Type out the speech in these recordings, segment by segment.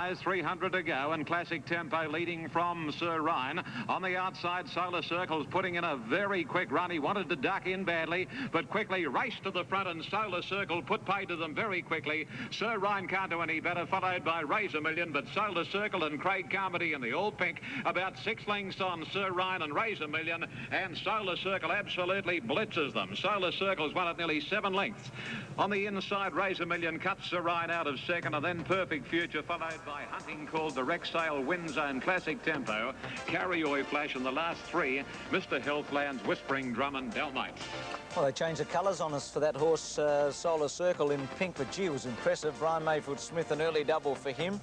rise, 300 to go, and Classic Tempo leading from Sir Ryan. On the outside, Solar Circle's putting in a very quick run. He wanted to duck in badly, but quickly raced to the front, and Solar Circle put pay to them very quickly. Sir Ryan can't do any better, followed by Razor Million, but Solar Circle and Craig Carmody in the all pink, about 6 lengths on Sir Ryan and Razor Million, and Solar Circle absolutely blitzes them. Solar Circle's won at nearly 7 lengths. On the inside, Razor Million cuts Sir Ryan out of second, and then Perfect Future, followed by Hunting Called, Direct Sale, Wind Zone, Classic Tempo, Carrioy Flash, and the last 3, Mr. Healthland's Whispering Drum and Dalmite. Well, they changed the colours on us for that horse, Solar Circle in pink, but gee, it was impressive. Brian Mayfield-Smith, an early double for him.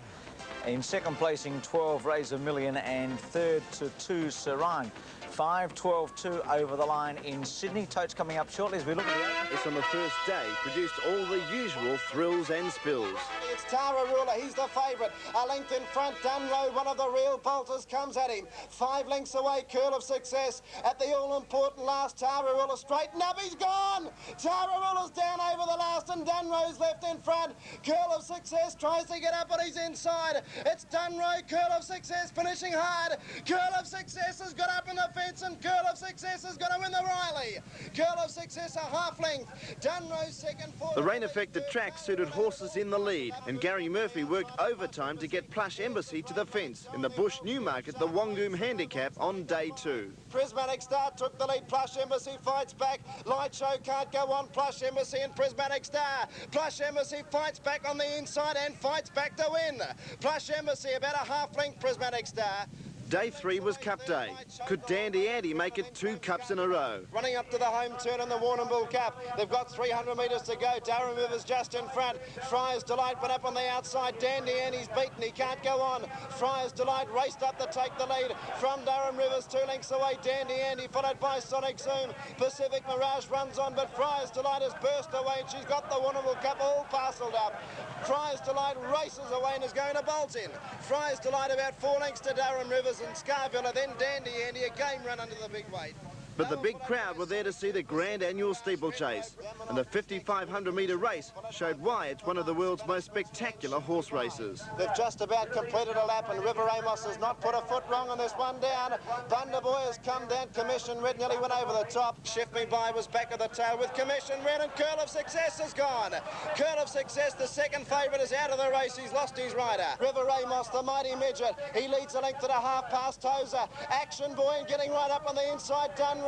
In second placing, 12, Razor Million, and third to 2, Sir Ryan. 5, 12, 2 over the line in Sydney. Totes coming up shortly as we look at the open. It's on the first day, produced all the usual thrills and spills. It's Tara Ruler, he's the favourite. A length in front, Dunroad, one of the real bolters, comes at him. 5 lengths away, Curl of Success. At the all-important last, Tara Ruler straightened up, he's gone! Tara Ruler's down over the last, and Dunroad's left in front. Curl of Success tries to get up, but he's inside. It's Dunroad, Curl of Success finishing hard. Curl of Success has got up in the fence, and Curl of Success is going to win the Riley. Curl of Success a half length. Dunroad second. The rain-affected track suited horses in the lead, and Gary Murphy worked overtime to get Plush Embassy to the fence in the Bush Newmarket, the Wongoom Handicap, on day 2. Prismatic Star took the lead. Plush Embassy fights back. Light Show can't go on. Plush Embassy and Prismatic Star. Plush Embassy fights back on the inside and fights back to win. Plush Embassy about a half length, Prismatic Star. Day 3 was Cup Day. Could Dandy Andy make it 2 cups in a row? Running up to the home turn in the Warrnambool Cup. They've got 300 metres to go. Durham River's just in front. Friar's Delight went up on the outside. Dandy Andy's beaten. He can't go on. Friar's Delight raced up to take the lead from Durham River's 2 lengths away. Dandy Andy followed by Sonic Zoom. Pacific Mirage runs on, but Friar's Delight has burst away, and she's got the Warrnambool Cup all parcelled up. Friar's Delight races away and is going to bolt in. Friar's Delight about 4 lengths to Durham Rivers and Scarvilla, then Dandy Andy, a game run under the big weight. But the big crowd were there to see the grand annual steeplechase, and the 5,500-metre race showed why it's one of the world's most spectacular horse races. They've just about completed a lap, and River Amos has not put a foot wrong on this one down. Thunderboy has come down. Commission Red nearly went over the top. Shift Me By was back of the tail with Commission Red, and Curl of Success has gone. Curl of Success, the second favourite, is out of the race. He's lost his rider. River Amos, the mighty midget, he leads a length and a half past Tozer. Action Boy and getting right up on the inside, Dunrow.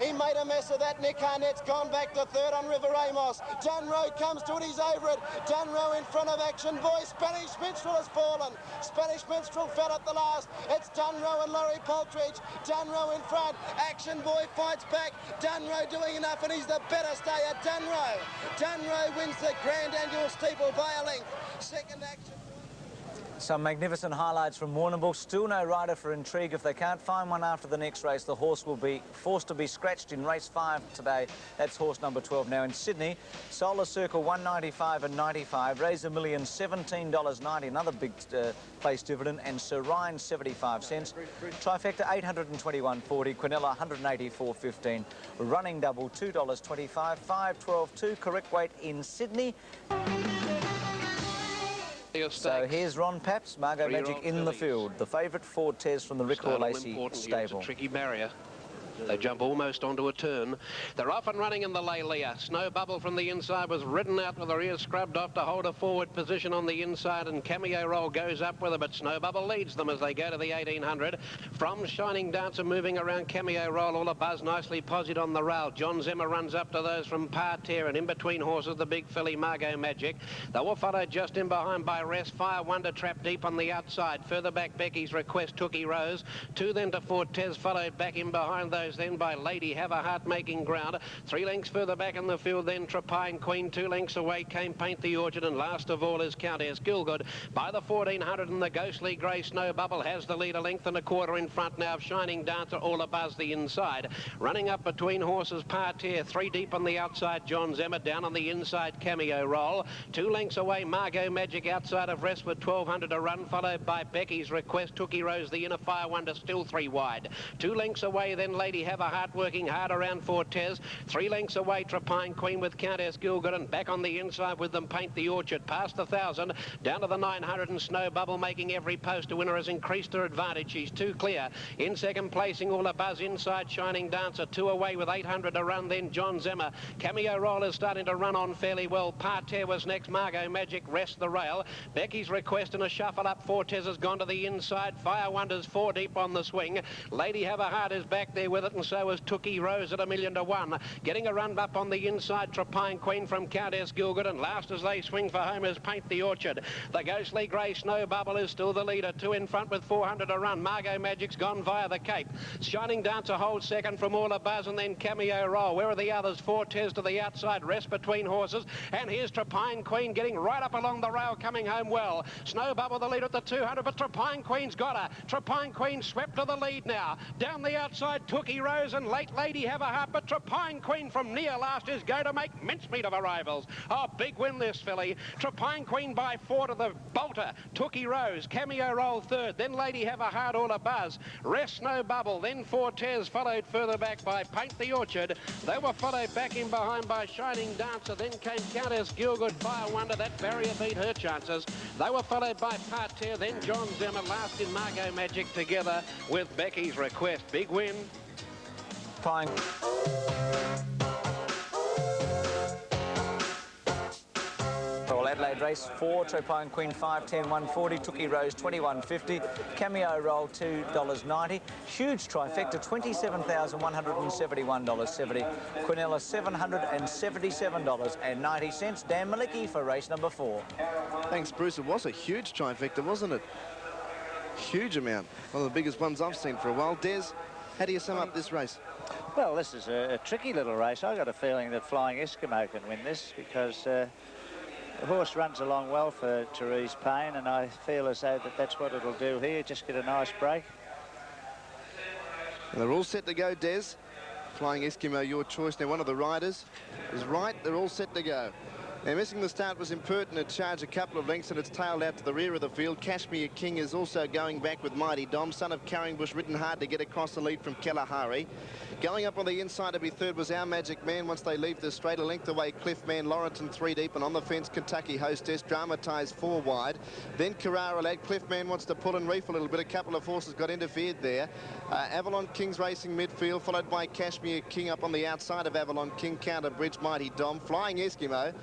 He made a mess of that. Nick Arnett's gone back to third on River Amos. Dunrow comes to it, he's over it. Dunrow in front of Action Boy. Spanish Minstrel has fallen. Spanish Minstrel fell at the last. It's Dunrow and Laurie Poltridge. Dunrow in front. Action Boy fights back. Dunrow doing enough, and he's the better stayer. Dunrow. Dunrow wins the Grand Annual Steeple by a length. Second Action. Some magnificent highlights from Warrnambool. Still no rider for Intrigue. If they can't find one after the next race, the horse will be forced to be scratched in race 5 today. That's horse number 12 now in Sydney. Solar Circle 195 and 95. Razor Million $17.90, another big place dividend, and Sir Ryan 75 cents. Trifecta 821.40. Quinella 184.15. Running double $2.25. 5, 12, 2. Correct weight in Sydney. So here's Ron Paps, Margot Magic in the field. The favourite, Fortes from the Rick Lacey stable. Tricky barrier. They jump almost onto a turn. They're off and running in the Lelia. Snow Bubble from the inside was ridden out with her ears scrubbed off to hold a forward position on the inside, and Cameo Roll goes up with her, but Snow Bubble leads them as they go to the 1800. From Shining Dancer moving around Cameo Roll, all a buzz nicely posied on the rail. John Zimmer runs up to those from Parterre, and in between horses the big filly Margot Magic. They were followed just in behind by Rest Fire, Wonder Trap deep on the outside. Further back Becky's Request, Tookie Rose. 2 then to Fortes, followed back in behind those then by Lady Have a Heart making ground. 3 lengths further back in the field then Trapine Queen. 2 lengths away came Paint the Orchard, and last of all is Countess Gilgood. By the 1400, and the ghostly grey Snow Bubble has the lead a length and a quarter in front now of Shining Dancer, all abuzz the inside. Running up between horses Parterre, 3 deep on the outside John Zemmer, down on the inside Cameo Roll. 2 lengths away Margot Magic outside of Rest with 1200 to run, followed by Becky's Request. Tookie Rose the inner Fire Wonder still 3 wide. 2 lengths away then Lady Lady Have a Heart working hard around Fortes. 3 lengths away, Trapine Queen with Countess Gilgud, and back on the inside with them Paint the Orchard. Past the 1,000, down to the 900, and Snow Bubble making every post. A winner has increased her advantage. She's 2 clear. In second placing, All a Buzz inside, Shining Dancer. 2 away with 800 to run, then John Zemmer. Cameo Roll is starting to run on fairly well. Parterre was next. Margot Magic Rest the Rail. Becky's Request and a shuffle up. Fortes has gone to the inside. Fire Wonders 4 deep on the swing. Lady Have a Heart is back there with it, and so is Tookie Rose at 1,000,000 to 1. Getting a run up on the inside, Trapine Queen from Countess Gilgud, and last as they swing for home is Paint the Orchard. The Ghostly Grey Snow Bubble is still the leader. 2 in front with 400 to run. Margot Magic's gone via the Cape. Shining Dancer holds second from All a Buzz, and then Cameo Roll. Where are the others? Fortes to the outside, rest between horses, and here's Trapine Queen getting right up along the rail, coming home well. Snow Bubble the leader at the 200, but Trapine Queen's got her. Trapine Queen swept to the lead now. Down the outside, Tookie Rose and Late Lady Have a Heart, but Trapine Queen from near last is going to make mincemeat of her rivals. Oh, big win this filly. Trapine Queen by 4 to the bolter. Tookie Rose, Cameo Roll third, then Lady Have a Heart, All a Buzz. Rest Snow Bubble, then Fortes followed further back by Paint the Orchard. They were followed back in behind by Shining Dancer, then came Countess Gilgud. Fire Wonder, that barrier beat her chances. They were followed by Parterre, then John Zimmer, last in Margot Magic together with Becky's Request. Big win. Pine. Well, Adelaide race 4, Trapine Queen 5.10, 140, Tookie Rose 21.50, Cameo Roll $2.90, huge trifecta $27,171.70, Quinella $777.90. Dan Malicki for race number 4. Thanks, Bruce. It was a huge trifecta, wasn't it? Huge amount. One of the biggest ones I've seen for a while. Des, how do you sum up this race? Well, this is a tricky little race. I've got a feeling that Flying Eskimo can win this because the horse runs along well for Therese Payne, and I feel as though that's what it'll do here, just get a nice break. And they're all set to go, Des. Flying Eskimo, your choice. Now, one of the riders is right. They're all set to go. Now, missing the start was Impertinent Charge a couple of lengths, and it's tailed out to the rear of the field. Kashmir King is also going back with Mighty Dom. Son of Carringbush, ridden hard to get across the lead from Kalahari. Going up on the inside to be third was Our Magic Man. Once they leave the straight, a length away, Cliffman, Laurenton 3 deep, and on the fence, Kentucky Hostess, Dramatised 4 wide. Then Carrara Lad. Cliffman wants to pull and reef a little bit. A couple of horses got interfered there. Avalon King's racing midfield, followed by Kashmir King up on the outside of Avalon King. Counter Bridge, Mighty Dom. Flying Eskimo.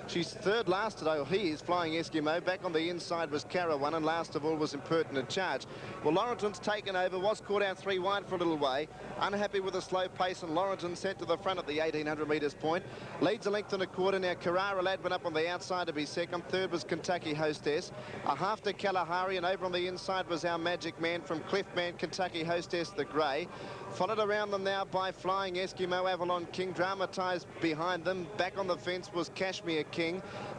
She's third last today. He is Flying Eskimo. Back on the inside was Carawan, and last of all was Impertinent Charge. Well, Laurenton's taken over, was caught out 3 wide for a little way. Unhappy with the slow pace, and Laurenton sent to the front at the 1,800 metres point. Leads a length and a quarter. Now Carrara Lad went up on the outside to be second. Third was Kentucky Hostess. A half to Kalahari, and over on the inside was Our Magic Man from Cliffman, Kentucky Hostess the grey. Followed around them now by Flying Eskimo, Avalon King, Dramatised behind them. Back on the fence was Kashmir King.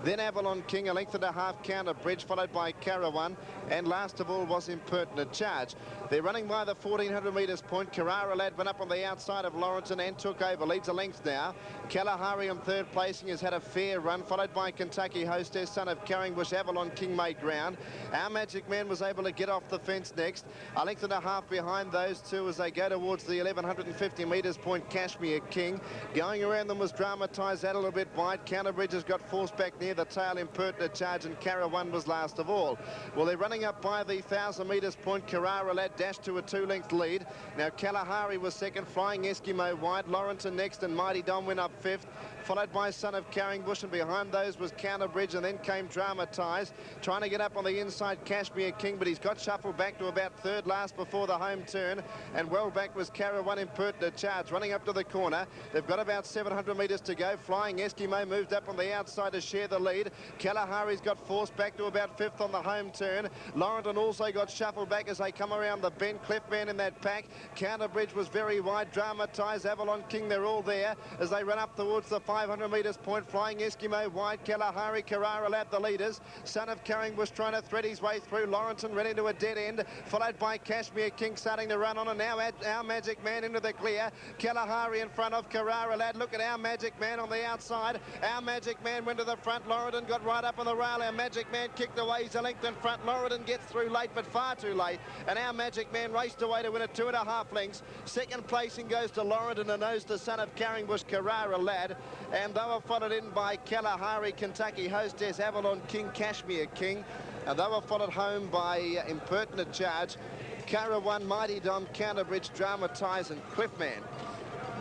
Then Avalon King, a length and a half Counter Bridge, followed by Carawan. And last of all was Impertinent Charge. They're running by the 1,400 metres point. Carrara Lad went up on the outside of Laurenton and took over. Leads a length now. Kalahari on third placing has had a fair run, followed by Kentucky Hostess, Son of Carringbush. Avalon King made ground. Our Magic Man was able to get off the fence next. A length and a half behind those two as they go towards the 1,150 metres point. Kashmir King. Going around them was Dramatised out a little bit wide. Counterbridge has got forced back near the tail. Impertinent Charge, and Carawan was last of all. Well, they're running up by the 1,000 metres point. Carrara Lad dashed to a 2-length lead. Now Kalahari was second. Flying Eskimo wide. Laurenton next, and Mighty Dom went up fifth, followed by Son of Carringbush, and behind those was Counterbridge, and then came Dramatised. Trying to get up on the inside, Kashmir King, but he's got shuffled back to about third last before the home turn, and well back was Carawan. Impertinent Charge running up to the corner. They've got about 700 metres to go. Flying Eskimo moved up on the outside to share the lead. Kalahari's got forced back to about fifth on the home turn. Laurenton also got shuffled back as they come around the bend. Cliffman in that pack. Counterbridge was very wide. Dramatised, Avalon King, they're all there as they run up towards the 500 metres point. Flying Eskimo wide. Kalahari, Carrara Lad the leaders. Son of Carringbush trying to thread his way through. Laurenton ran into a dead end, followed by Kashmir King starting to run on, and now Our Magic Man into the clear. Kalahari in front of Carrara Lad. Look at Our Magic Man on the outside. Our Magic Man Man went to the front. Lorridon got right up on the rail. Our Magic Man kicked away. He's a length in front. Lorridon gets through late, but far too late. And our Magic Man raced away to win at 2.5 lengths. Second placing goes to Lorridon, and knows the son of Carringbush, Carrara Lad. And they were followed in by Kalahari, Kentucky Hostess, Avalon King, Kashmir King. And they were followed home by Impertinent Charge, Cara One, Mighty Dom, Counterbridge, Dramatise, and Cliffman.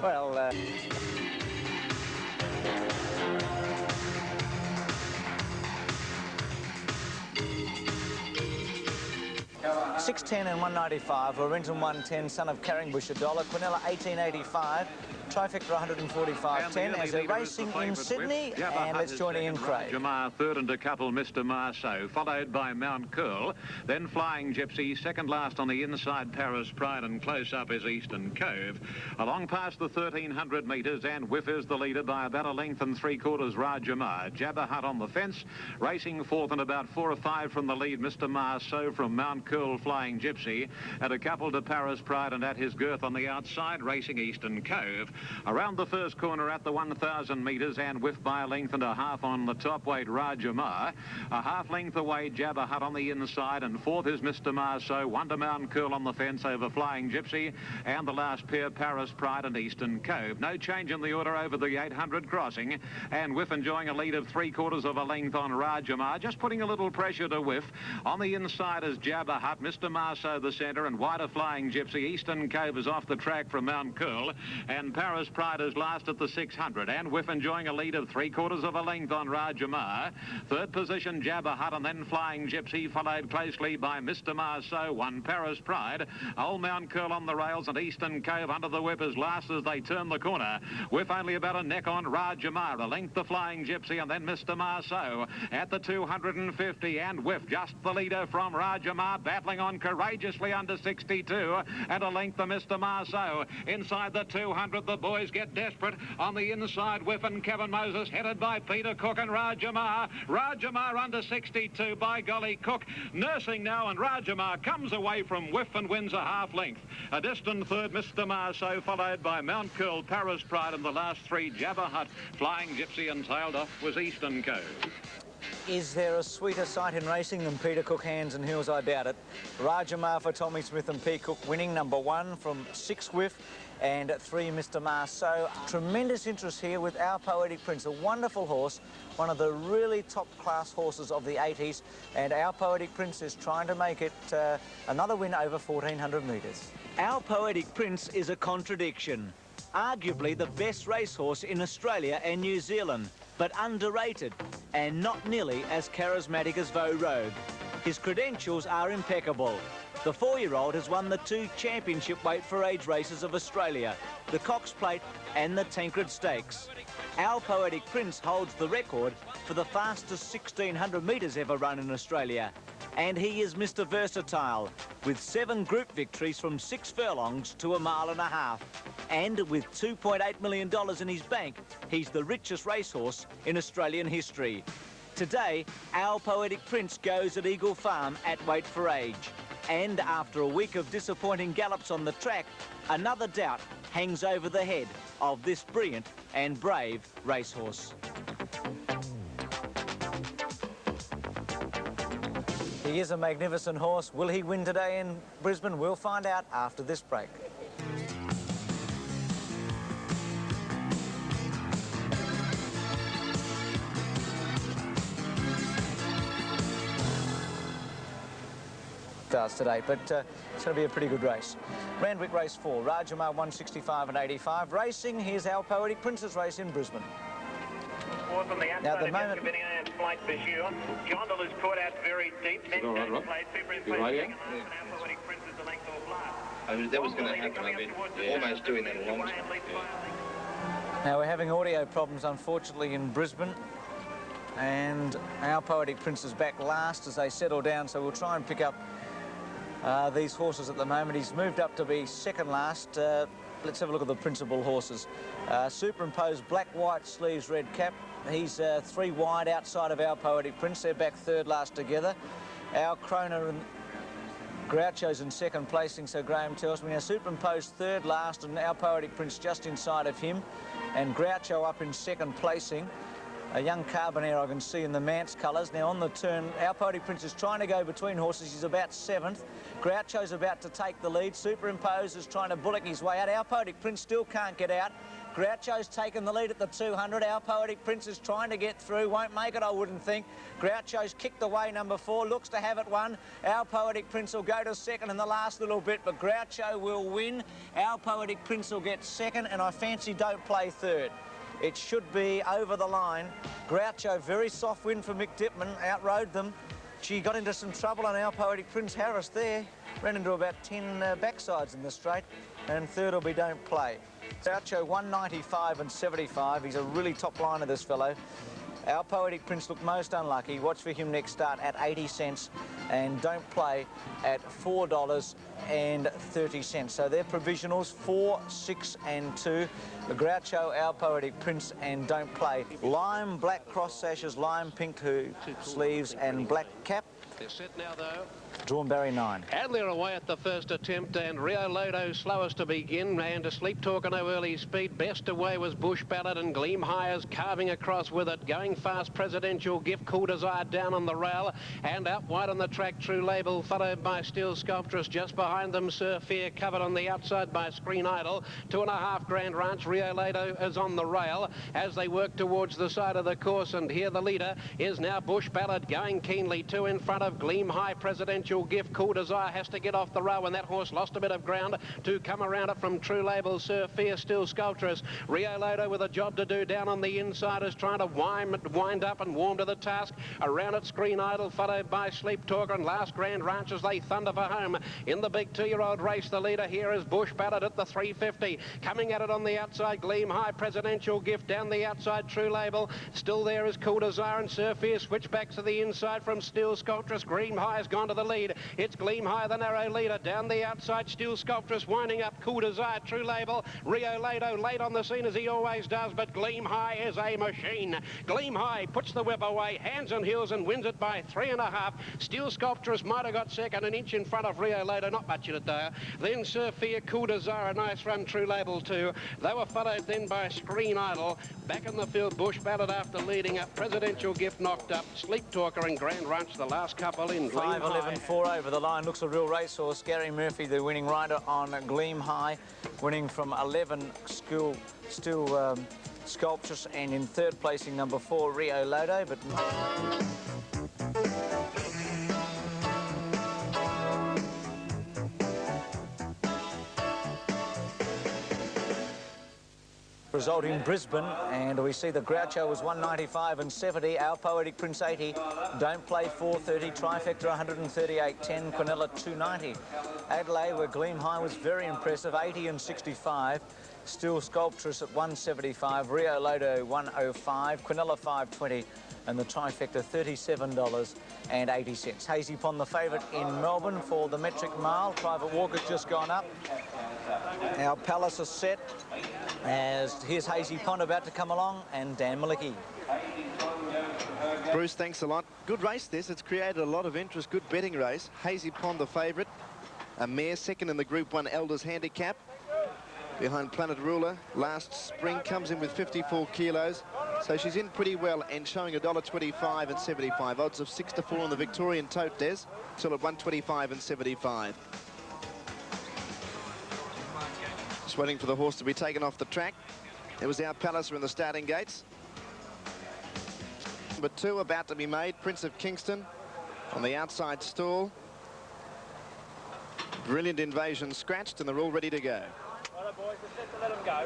Well, 610 and 195. Lorenzen 110, son of Carringbush, $1. Quinella 1885. Trifecta 145.10 as they're racing in Sydney, and let's join Ian Craig. Jamar third and a couple, Mr. Marceau, followed by Mount Curl, then Flying Gypsy, second last on the inside, Paris Pride, and close up is Eastern Cove. Along past the 1,300 metres, and Whiff is the leader by about a length and 3/4, Rajamar. Jabba Hut on the fence, racing fourth and about 4 or 5 from the lead, Mr. Marceau from Mount Curl, Flying Gypsy, and a couple to Paris Pride, and at his girth on the outside, racing Eastern Cove. Around the first corner at the 1,000 metres, and Whiff by a length and a half on the top weight, Rajamar. A half length away, Jabba Hut on the inside, and fourth is Mr. Marceau. One to Mount Curl on the fence over Flying Gypsy, and the last pair, Paris Pride and Eastern Cove. No change in the order over the 800 crossing, and Whiff enjoying a lead of 3/4 of a length on Rajamar, just putting a little pressure to Whiff. On the inside is Jabba Hut, Mr. Marceau the centre, and wider Flying Gypsy. Eastern Cove is off the track from Mount Curl, and Paris Pride is last at the 600, and Whiff enjoying a lead of 3/4 of a length on Rajamar. Third position, Jabba Hut, and then Flying Gypsy, followed closely by Mr. Marceau, one Paris Pride. Old Mount Curl on the rails, and Eastern Cove under the whip is last as they turn the corner. Whiff only about a neck on Rajamar, a length to Flying Gypsy, and then Mr. Marceau at the 250, and Whiff just the leader from Rajamar, battling on courageously under 62, and a length to Mr. Marceau. Inside the 200, the boys get desperate. On the inside, Whiff and Kevin Moses, headed by Peter Cook and Rajamar. Rajamar under 62, by golly, Cook nursing now, and Rajamar comes away from Whiff and wins a half length. A distant third, Mr. Marceau, followed by Mount Curl, Paris Pride, and the last three, Jabba Hut, Flying Gypsy, and tailed off was Eastern Cove. Is there a sweeter sight in racing than Peter Cook hands and heels? I doubt it. Rajamar for Tommy Smith and P. Cook winning, number 1 from 6 Whiff and 3 Mr. Marceau. Tremendous interest here with Our Poetic Prince, a wonderful horse, one of the really top-class horses of the 80s, and Our Poetic Prince is trying to make it another win over 1,400 metres. Our Poetic Prince is a contradiction. Arguably the best racehorse in Australia and New Zealand, but underrated and not nearly as charismatic as Vo Rogue. His credentials are impeccable. The 4-year-old has won the 2 championship weight for age races of Australia, the Cox Plate and the Tancred Stakes. Our Poetic Prince holds the record for the fastest 1,600 metres ever run in Australia. And he is Mr. Versatile, with 7 group victories from 6 furlongs to 1.5 miles. And with $2.8 million in his bank, he's the richest racehorse in Australian history. Today, Our Poetic Prince goes at Eagle Farm at weight for age. And after a week of disappointing gallops on the track, another doubt hangs over the head of this brilliant and brave racehorse. He is a magnificent horse. Will he win today in Brisbane? We'll find out after this break. Starts today, but it's going to be a pretty good race. Randwick race 4, Rajamar 165 and 85. Racing, here's Our Poetic Prince's race in Brisbane. Fourth on the outside, Now, the moment... flight for sure. Jondal is caught out very deep. Then played super in place. Second last, and Our Poetic Prince is the length of last. That was going to happen. I've been almost doing that a long time. Now, we're having audio problems, unfortunately, in Brisbane. And Our Poetic Prince is back last as they settle down, so we'll try and pick up these horses at the moment. He's moved up to be second last. Let's have a look at the principal horses. Superimposed black, white sleeves, red cap. He's 3 wide outside of Our Poetic Prince. They're back third last together. Our Kroner and Groucho's in second placing, so Graham tells me. Now, superimposed third last, and Our Poetic Prince just inside of him, and Groucho up in second placing. A young Carbonaire I can see in the Manse colours. Now on the turn, Our Poetic Prince is trying to go between horses. He's about 7th. Groucho's about to take the lead. Superimpose is trying to bullock his way out. Our Poetic Prince still can't get out. Groucho's taken the lead at the 200. Our Poetic Prince is trying to get through. Won't make it, I wouldn't think. Groucho's kicked away number 4. Looks to have it won. Our Poetic Prince will go to 2nd in the last little bit, but Groucho will win. Our Poetic Prince will get 2nd, and I fancy Don't Play 3rd. It should be over the line. Groucho, very soft win for Mick Dittman, outrode them. She got into some trouble on Our Poetic Prince. Harris there ran into about 10 backsides in the straight, and 3rd will be Don't Play. Groucho 195 and 75. He's a really top liner, this fellow. Our Poetic Prince looked most unlucky. Watch for him next start at 80 cents, and Don't Play at $4.30. So they're provisionals, 4, 6 and 2. The Groucho, Our Poetic Prince and Don't Play. Lime black cross sashes, lime pink sleeves and black cap. They're set now, though. Drawn Barry 9. Adler away at the first attempt, and Rio Lodo slowest to begin, and a Sleep Talker no early speed. Best away was Bush Ballad, and Gleam High is carving across with it. Going fast, Presidential Gift, Cool Desire down on the rail, and out wide on the track, True Label, followed by Steel Sculptress. Just behind them, Sir Fear, covered on the outside by Screen Idol. 2.5 Grand Ranch. Rio Lodo is on the rail as they work towards the side of the course, and here the leader is now Bush Ballad, going keenly. 2 in front of Gleam High, Presidential Gift. Cool Desire has to get off the rail when that horse lost a bit of ground to come around it from True Label, Sir Fear, Steel Sculptress. Rio Lodo with a job to do down on the inside is trying to wind up and warm to the task. Around it, Screen Idol, followed by Sleep Talker, and Last Grand Ranch as they thunder for home. In the big 2-year-old race, the leader here is Bush Ballad at the 350. Coming at it on the outside, Gleam High, Presidential Gift. Down the outside, True Label. Still there is Cool Desire, and Sir Fear switchbacks to the inside from Steel Sculptress. Gleam High has gone to the lead. It's Gleam High, the narrow leader. Down the outside, Steel Sculptress winding up. Cool Desire, True Label. Rio Lodo late on the scene as he always does, but Gleam High is a machine. Gleam High puts the whip away, hands and heels, and wins it by 3.5. Steel Sculptress might have got second, an inch in front of Rio Lodo, not much in it though. Then Sir Fear, Cool Desire, a nice run, True Label too. They were followed then by Screen Idol. Back in the field, Bush Ballad after leading up. Presidential Gift knocked up. Sleep Talker and Grand Ranch, the last couple in. 5-11-4 over the line. Looks a real racehorse. Gary Murphy, the winning rider on Gleam High, winning from 11 Steel Sculptress, and in 3rd placing number 4 Rio Lodo, but result in Brisbane, and we see the Groucho was 195 and 70, Our Poetic Prince 80, Don't Play 430, Trifecta 138.10, Quinella 290. Adelaide, where Gleam High was very impressive, 80 and 65. Steel Sculptress at 175, Rio Lodo 105, Quinella 520, and the Trifecta $37.80. Hazy Pond, the favourite in Melbourne for the metric mile. Private Walker's just gone up. Our Palace is set as here's Hazy Pond about to come along, and Dan Malicki. Bruce, thanks a lot. Good race this. It's created a lot of interest. Good betting race. Hazy Pond, the favourite. A mare second in the Group 1 Elders Handicap. Behind Planet Ruler. Last spring comes in with 54 kilos. So she's in pretty well and showing $1.25 and 75. Odds of 6 to 4 on the Victorian Tote Des. Still at 125 and 75. Just waiting for the horse to be taken off the track. It was Our Palace in the starting gates. Number 2 about to be made, Prince of Kingston on the outside stall. Brilliant Invasion scratched, and they're all ready to go. Right, boys, just set to let them go.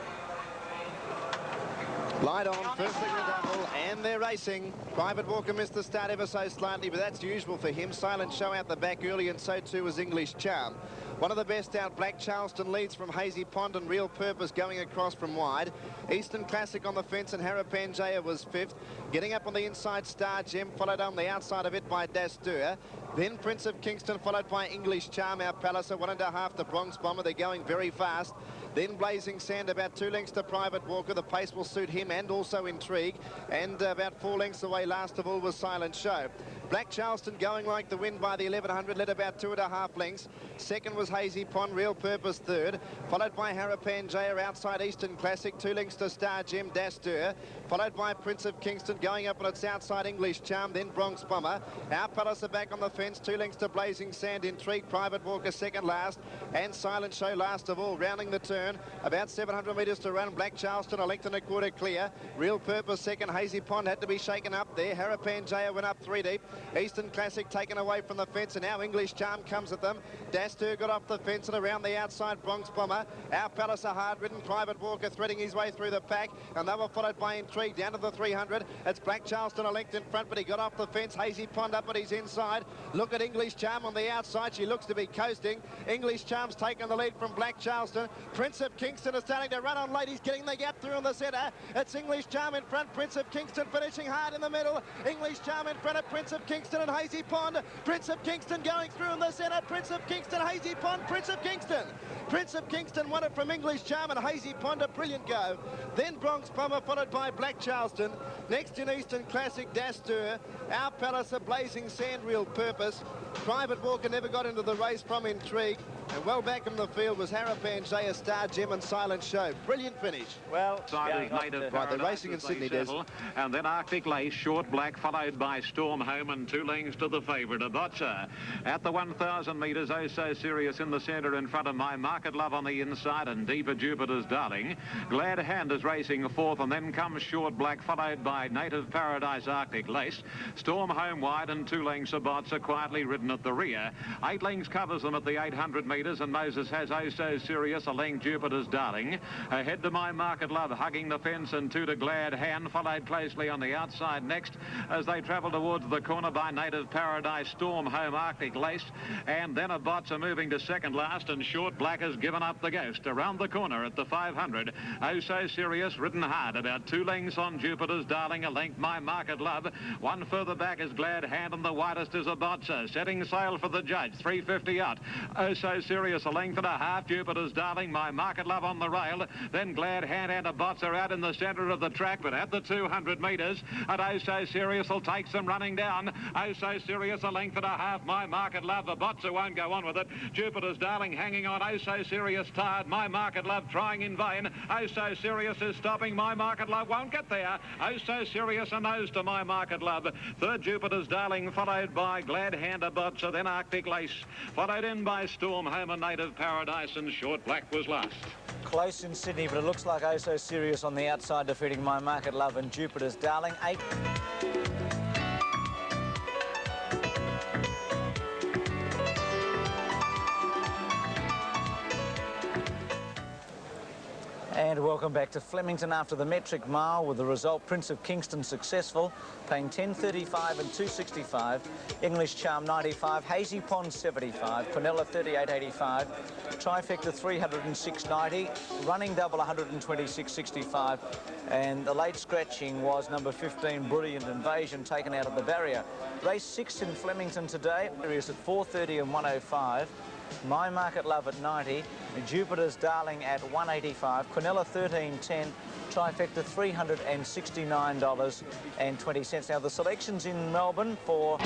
Light on, first signal double, and they're racing. Private Walker missed the start ever so slightly, but that's usual for him. Silent Show out the back early, and so too was English Charm. One of the best out, Black Charleston leads from Hazy Pond, and Real Purpose going across from wide. Eastern Classic on the fence, and Harapanjaya was 5th. Getting up on the inside, Star Gem, followed on the outside of it by Dastur. Then Prince of Kingston, followed by English Charm. Our Palace, 1.5 to Bronx Bomber. They're going very fast. Then Blazing Sand, about 2 lengths to Private Walker. The pace will suit him and also Intrigue. And about 4 lengths away, last of all, was Silent Show. Black Charleston going like the wind by the 1100, led about 2.5 lengths. Second was Hazy Pond, Real Purpose third, followed by Harapan Jaya outside Eastern Classic, 2 lengths to Star Gem Dastur, followed by Prince of Kingston going up on its outside English Charm, then Bronx Bomber. Our Palace are back on the fence, 2 lengths to Blazing Sand, Intrigue, Private Walker second last, and Silent Show last of all, rounding the turn. About 700 metres to run. Black Charleston a length and a quarter clear. Real Purpose second. Hazy Pond had to be shaken up there. Harapan Jaya went up 3 deep. Eastern Classic taken away from the fence, and now English Charm comes at them. Dastur got off the fence and around the outside Bronx Bomber. Our Palace a hard-ridden. Private Walker threading his way through the pack, and they were followed by Intrigue down to the 300. It's Black Charleston a length in front, but he got off the fence. Hazy Pond up at his inside. Look at English Charm on the outside. She looks to be coasting. English Charm's taken the lead from Black Charleston. Prince of Kingston is starting to run on ladies, getting the gap through in the centre. It's English Charm in front. Prince of Kingston finishing hard in the middle. English Charm in front of Prince of Kingston and Hazy Pond. Prince of Kingston going through in the centre. Prince of Kingston, Hazy Pond, Prince of Kingston. Prince of Kingston won it from English Charm and Hazy Pond, a brilliant go. Then Bronx Bomber followed by Black Charleston. Next in Eastern Classic, Dastur. Our Palace, a Blazing Sand, Real Purpose. Private Walker never got into the race from Intrigue. And well back in the field was Harapan Jaya, Star Gem and Silent Show. Brilliant finish. Well, native right, they're racing in Sydney, Des. And then Arctic Lace, Short Black, followed by Storm Home and 2 lengths to the favourite, Abotsa. At the 1,000 metres, Oh So Serious in the centre in front of My Market Love on the inside and Deeper Jupiter's Darling. Glad Hand is racing fourth, and then comes Short Black, followed by Native Paradise, Arctic Lace. Storm Home wide and 2 lengths, Abotsa quietly ridden at the rear. 8 lengths covers them at the 800 metres, and Moses has Oh So Serious, a length Jupiter's Darling. Ahead to My Market Love, hugging the fence, and 2 to Glad Hand, followed closely on the outside next as they travel towards the corner by Native Paradise, Storm Home, Arctic Lace, and then Abotsa moving to second last, and Short Black has given up the ghost. Around the corner at the 500, Oh So Serious ridden hard, about 2 lengths on Jupiter's Darling, a length My Market Love. 1 further back is Glad Hand, and the widest is Abotsa, setting sail for the judge, 350 out. Oh So Serious, a length and a half, Jupiter's Darling, My Market Love on the rail, then Glad Hand and Abotsa out in the centre of the track, but at the 200 metres, and Oh So Serious will take some running down. Oh So Serious, a length and a half, My Market Love. Abotsa won't go on with it. Jupiter's Darling hanging on. Oh So Serious tired. My Market Love trying in vain. Oh So Serious is stopping. My Market Love won't get there. Oh So Serious a nose to My Market Love. Third, Jupiter's Darling, followed by Glad Hand, Abotsa, then Arctic Lace, followed in by Storm Home and Native Paradise, and Short Black was last. Close in Sydney, but it looks like Oh So Serious on the outside, defeating My Market Love and Jupiter's Darling. 8. And welcome back to Flemington after the metric mile, with the result Prince of Kingston successful, paying 10.35 and 2.65. English Charm 95, Hazy Pond 75, Quinella 38.85, Trifecta 306.90, Running Double 126.65, and the late scratching was number 15, Brilliant Invasion, taken out of the barrier. Race 6 in Flemington today, is at 4.30 and 1.05. My Market Love at 90, Jupiter's Darling at 185, Quinella 13.10, Trifecta $369.20. Now the selections in Melbourne for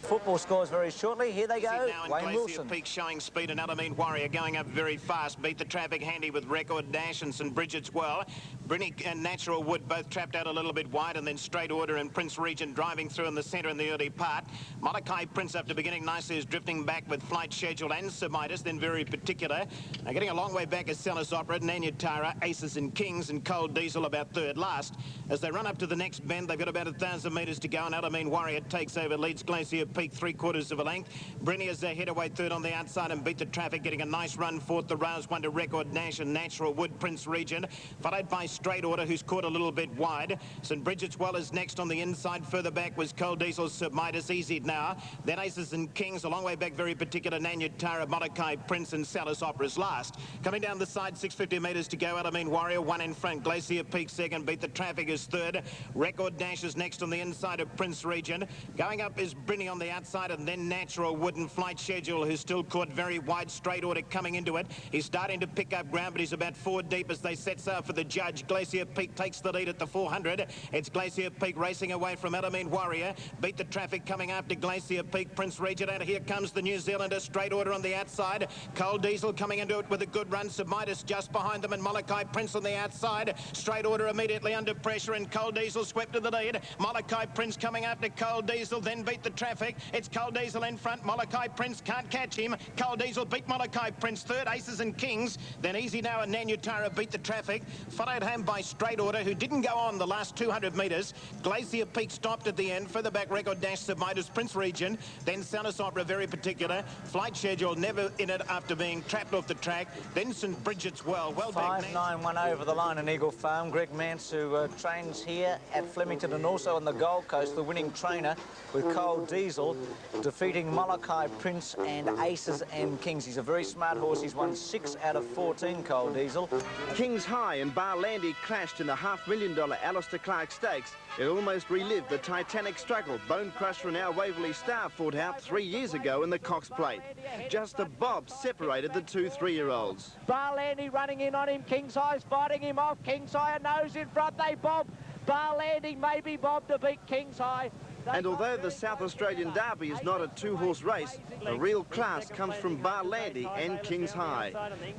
football scores very shortly. Here they go. Wayne Wilson. Peak showing speed, and Alameen Warrior going up very fast. Beat the traffic handy with Record Dash and St Bridget's well. Brinnick and Natural Wood both trapped out a little bit wide, and then Straight Order and Prince Regent driving through in the centre in the early part. Molokai Prince after beginning nicely is drifting back with Flight Schedule and Semitis, then Very Particular. Getting a long way back is Celis Opera, Nanyatara, Aces and Kings, and Cold Diesel about third last. As they run up to the next bend, they've got about 1,000 metres to go, and Alameen Warrior takes over, leads Glacier Peak 3/4 of a length. Brenny is ahead away third on the outside and Beat the Traffic, getting a nice run fourth. The rails one to Record Dash and Natural Wood, Prince Regent, followed by Straight Order, who's caught a little bit wide. St Bridget's well is next on the inside. Further back was Cold Diesel, Submitis, Easy now. Then Aces and Kings, a long way back, Very Particular, Nanyatara, Molokai Prince and Celis Opera's last. Coming down the side, 650 metres to go. Alameen Warrior, one in front. Glacier Peak second. Beat the Traffic is third. Record Dash is next on the inside of Prince Regent. Going up is Brinny on the outside. outside, and then Natural Wood and Flight Schedule, who's still caught very wide. Straight Order coming into it. He's starting to pick up ground, but he's about 4 deep as they set sail for the judge. Glacier Peak takes the lead at the 400. It's Glacier Peak racing away from Element Warrior. Beat the traffic coming after Glacier Peak. Prince Regent, and here comes the New Zealander. Straight Order on the outside. Cold Diesel coming into it with a good run. Submitus just behind them, and Molokai Prince on the outside. Straight Order immediately under pressure, and Cold Diesel swept to the lead. Molokai Prince coming after Cold Diesel, then beat the traffic. It's Cold Diesel in front. Molokai Prince can't catch him. Cold Diesel beat Molokai Prince. Third, Aces and Kings. Then Easy Now and Nanutara beat the traffic. Followed home by Straight Order, who didn't go on the last 200 metres. Glacier Peak stopped at the end. Further back, Record Dash, Submitus, Prince Regent. Then Salis Opera, very particular. Flight Schedule, never in it after being trapped off the track. Then St Bridget's Well back. 5-9-1 over the line in Eagle Farm. Greg Mance, who trains here at Flemington and also on the Gold Coast, the winning trainer with Cold Diesel, defeating Molokai Prince and Aces and Kings. He's a very smart horse. He's won 6 out of 14, Cold Diesel. Kings High and Barlandy clashed in the $500,000 Alistair Clark Stakes. It almost relived the Titanic struggle. Bone Crusher and our Waverley Star fought out 3 years ago in the Cox Plate. Just a bob separated the 2 3-year-olds. Barlandy running in on him. King's High's fighting him off. King's High a nose in front. They bob. Barlandy maybe bob to beat King's High. And although the South Australian Derby is not a 2-horse race, the real class comes from Barlandy and Kings High.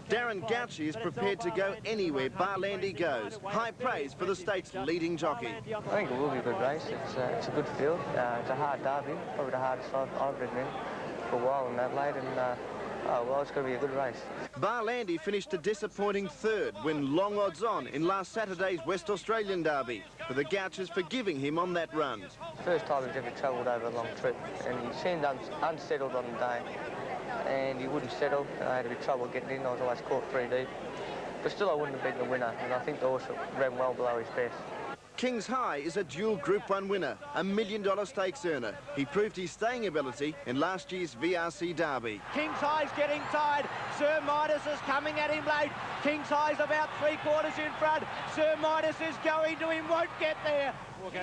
Darren Gauci is prepared to go anywhere Barlandy goes. High praise for the state's leading jockey. I think it will be a good race. It's a good field. It's a hard derby, probably the hardest I've ridden in for a while in Adelaide, and well, it's going to be a good race. Barlandy finished a disappointing 3rd when long odds on in last Saturday's West Australian Derby, but the Gauchers forgiving him on that run. First time he's ever travelled over a long trip, and he seemed unsettled on the day, and he wouldn't settle. I had a bit of trouble getting in. I was always caught 3 deep, but still I wouldn't have beaten the winner, and I think the horse ran well below his best. Kings High is a dual Group 1 winner, a $1 million stakes earner. He proved his staying ability in last year's VRC Derby. King's High's getting tired. Sir Midas is coming at him late. King's High's about 3/4 in front. Sir Midas is going to him, won't get there.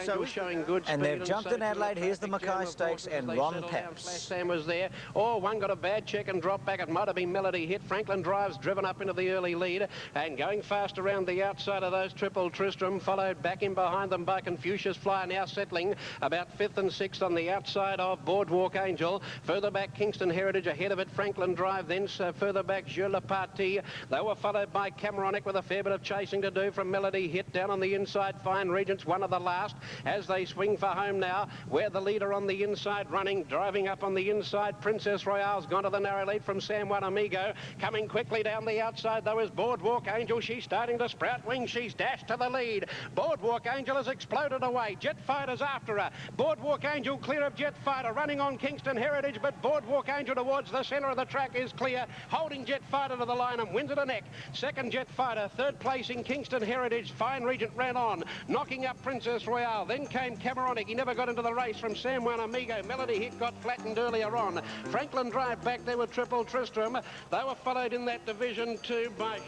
So showing good speed, and they've jumped in Adelaide. Here's the Mackay Stakes and Ron Paps. Sam was there. Oh, one got a bad check and dropped back. It might have been Melody Hit. Franklin Drive's driven up into the early lead and going fast around the outside of those Triple Tristram, followed back in behind them by Confucius Flyer, now settling about 5th and 6th on the outside of Boardwalk Angel. Further back, Kingston Heritage, ahead of it, Franklin Drive, then further back, Je Le Parti. They were followed by Cameronic with a fair bit of chasing to do from Melody Hit. Down on the inside, Fine Regents, one of the last, as they swing for home now, where the leader on the inside running, driving up on the inside. Princess Royale's gone to the narrow lead from San Juan Amigo. Coming quickly down the outside, though, is Boardwalk Angel. She's starting to sprout wings. She's dashed to the lead. Boardwalk Angel has exploded away. Jet Fighter's after her. Boardwalk Angel clear of Jet Fighter, running on Kingston Heritage, but Boardwalk Angel towards the centre of the track is clear, holding Jet Fighter to the line and wins it a neck. Second, Jet Fighter. Third place in Kingston Heritage. Fine Regent ran on, knocking up Princess Royale. Then came Cameronic. He never got into the race from San Juan Amigo. Melody Hit got flattened earlier on. Franklin Drive back there with Triple Tristram. They were followed in that division too by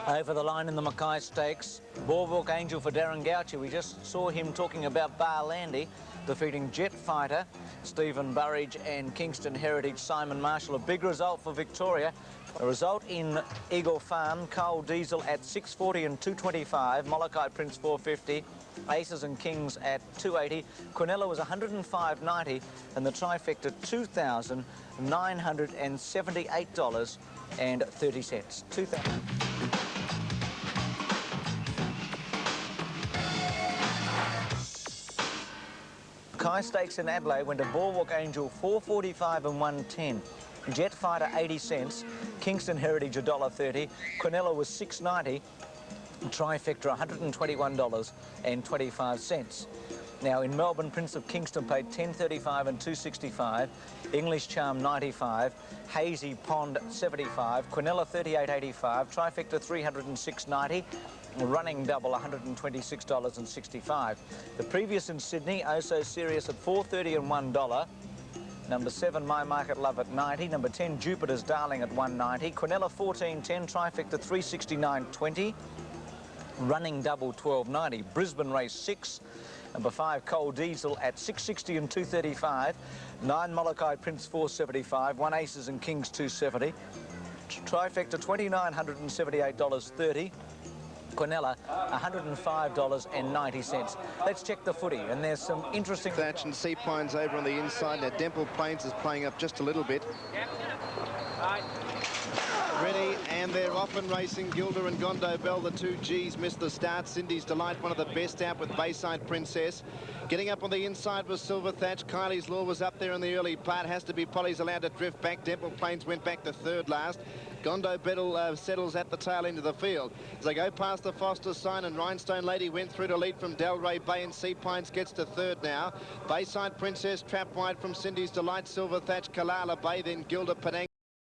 over the line in the Mackay Stakes. Boardwalk Angel for Darren Gauci. We just saw him talking about Barlandy defeating Jet Fighter, Stephen Burridge and Kingston Heritage, Simon Marshall. A big result for Victoria. A result in Eagle Farm, Cold Diesel at 640 and 225, Molokai Prince 450, Aces and Kings at 280, Quinella was 105.90, and the trifecta $2,978.30. 2,000. Mackay Stakes in Adelaide went to Boardwalk Angel 445 and 110. Jet Fighter 80 cents, Kingston Heritage $1.30, Quinella was $6.90, trifecta $121.25. Now in Melbourne, Prince of Kingston paid $10.35 and $2.65, English Charm $95, Hazy Pond $75, Quinella $38.85, trifecta $306.90. Running double $126.65. The previous in Sydney, Oh So Serious at $4.30 and $1. Number 7, My Market Love at 90. Number 10, Jupiter's Darling at 190. Quinella 14.10, trifecta 369.20. Running double 12.90. Brisbane race 6. Number 5, Coal Diesel at 660 and 235. 9, Molokai Prince 475. 1, Aces and Kings 270. Trifecta $2,978.30. Quinella, $105.90. Let's check the footy, and there's some interesting... Thatch and Seapine's over on the inside. Now, Demple Plains is playing up just a little bit. Ready, and they're off and racing. Gilda and Gondo Bell, the two Gs, missed the start. Cindy's Delight, one of the best out with Bayside Princess. Getting up on the inside was Silver Thatch. Kylie's Law was up there in the early part. Has to be Polly's allowed to drift back. Demple Plains went back to third last. Gondo Bettle settles at the tail end of the field. As they go past the Foster sign, and Rhinestone Lady went through to lead from Delray Bay, and Seapines gets to third now. Bayside Princess trapped wide from Cindy's Delight, Silver Thatch, Kalala Bay, then Gilda Padang.